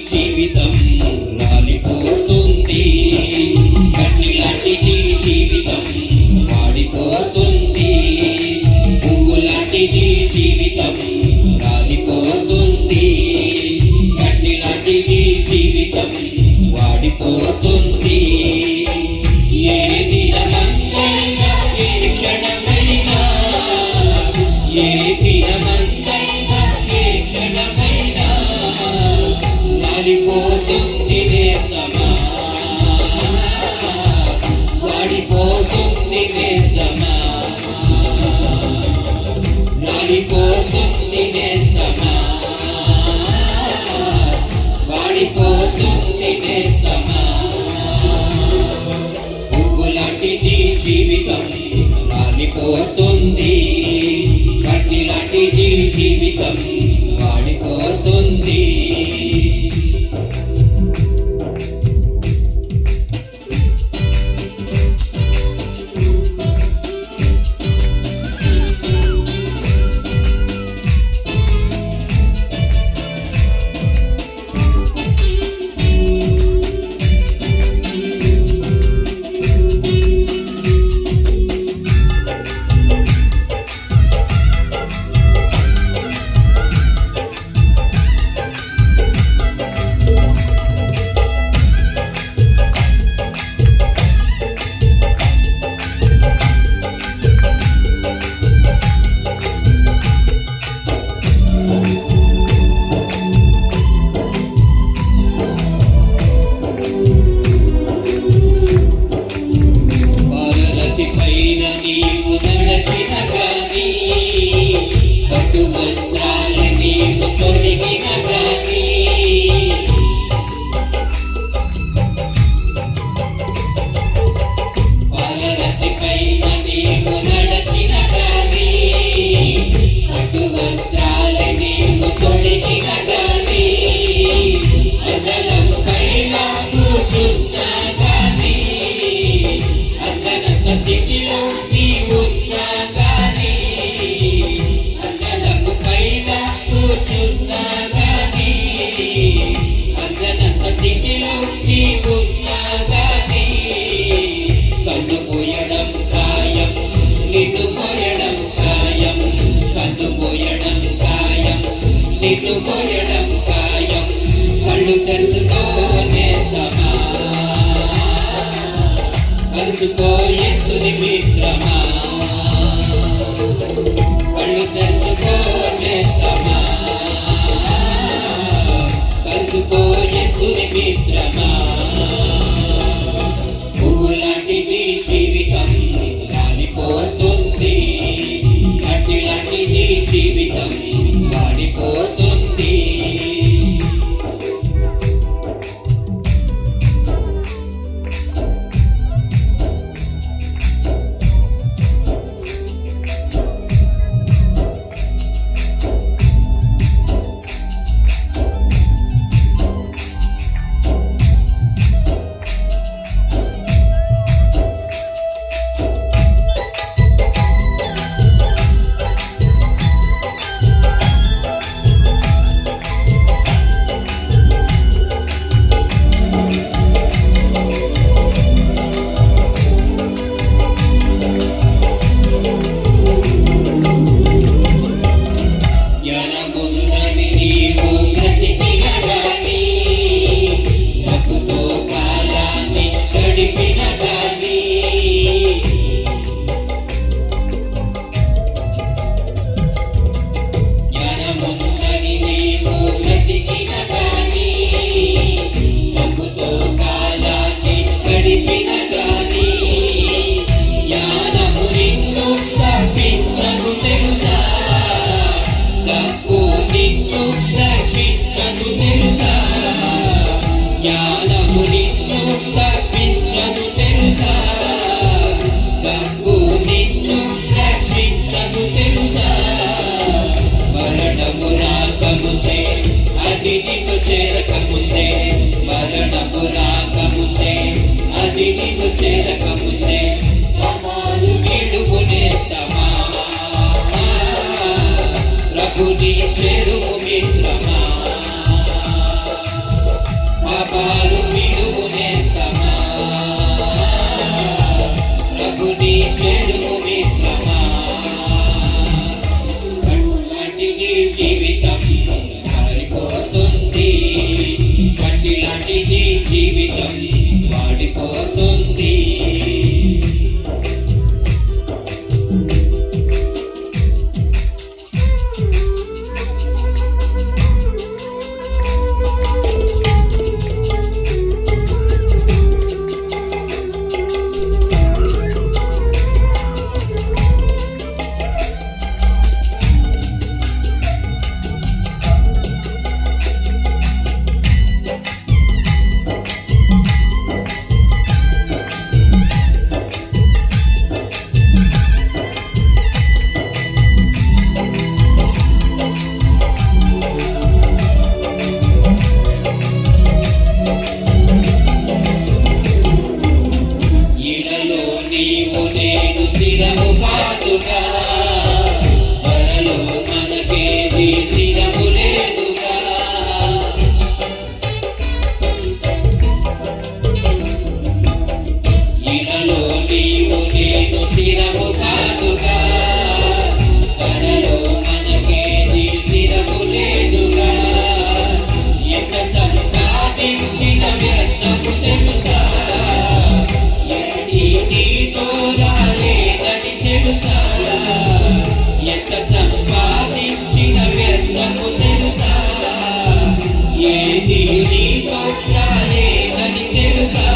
జీవితం రాలిపోతుంది, గట్టిలాంటిది జీవితం వాడిపోతుంది. పువ్వులాంటిది జీవితం రాలిపోతుంది, గట్టిలాంటిది జీవితం వాడిపోతుంది. ఏ దినమందైనా ఏ క్షణమైనా, ఏ దినమందైనా ఏ క్షణమైనా వాడిపోతుంది నేస్తమా, వాడిపోతుంది నేస్తమా, వాడిపోతుంది నేస్తమా, వాడిపోతుంది నేస్తమా. పువ్వులాంటిది జీవితం రాలిపోతుంది, గట్టిలాంటిది జీవితం వాడిపోతుంది. నిలుమోయడం ఖాయం, కళ్ళు తెరుచుకోనేస్తమా, కలుసుకో యేసుని మిత్రమా, కళ్ళు తెరుచుకోనేస్తమా, కలుసుకో యేసుని మిత్రమా. పువ్వులాంటిది జీవితం రాలిపోతుంది, గట్టిలాంటిది జీవితం వాడిపోతుంది. చేరక ముందే పాపాలు విడుపునేస్తమా ప్రభుని చేరుము మిత్రమా పాపాలు విడుపునేస్తమా ప్రభుని చేరుము మిత్రమా లాంటిది జీవితం మారిపోతుంది మట్టి లాంటిది జీవితం వాడిపోతుంది స్థిరము కాదుగా త్వరలో మనకేది స్థిరము లేదుగా ఇలలో నీవు నేను స్థిరము కాదుగా త్వరలో మనకేది స్థిరము లేదుగా ఎంత సంపాదించిన వ్యర్థము తెలుసా నీతో రాలేదని తెలుసా ఎంత సంపాదించిన వ్యర్థము తెలుసా ఏది నీతో రాలేదని తెలుసా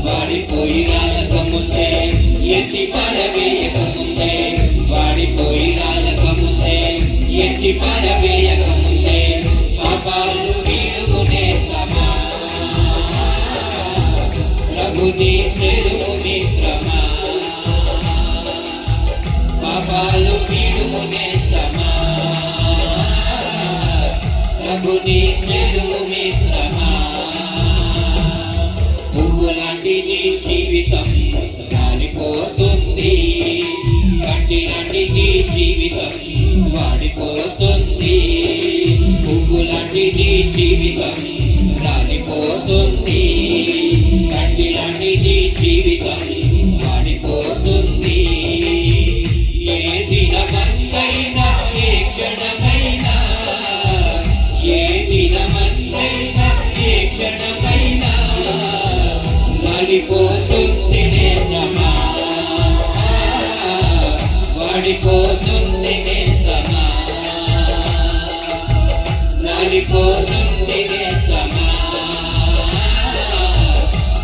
వాడిపోయి రాలక ముందే ఎత్తి పరవేయక ముందే వాడిపోయి రాలక ముందే ఎత్తి పరవేయక ముందే పాపాలు వీడుకునేస్తమా ప్రభుని చేరుము మిత్రమా పాపాలు వీడుకునేస్తమా ప్రభుని చేరుము మిత్రమా పువ్వు లాంటిది జీవితం రాలిపోతుంది గడ్డి లాంటిది జీవితం వాడిపోతుంది పువ్వు లాంటిది జీవితం రాలిపోతుంది గడ్డి లాంటిది జీవితం వాడిపోతుంది ఏ దినమందైనా ఏ క్షణమైనా ఏ దినమందైనా ఏ క్షణమైనా వాడిపోతుంది నేస్తమా వాడిపోతుంది నేస్తమా వాడిపోతుంది నేస్తమా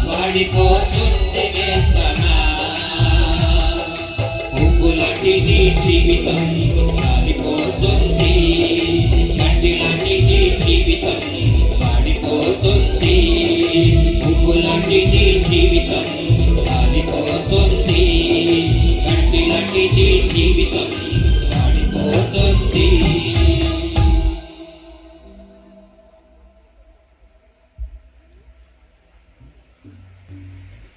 వాడిపోతుంది నేస్తమా పువ్వు లాంటిది జీవితం వాడిపోతుంది గడ్డి లాంటిది జీవితం వాడిపోతుంది పువ్వు లాంటిది జీవితం వాడిపోతుంది గడ్డి లాంటిది జీవితం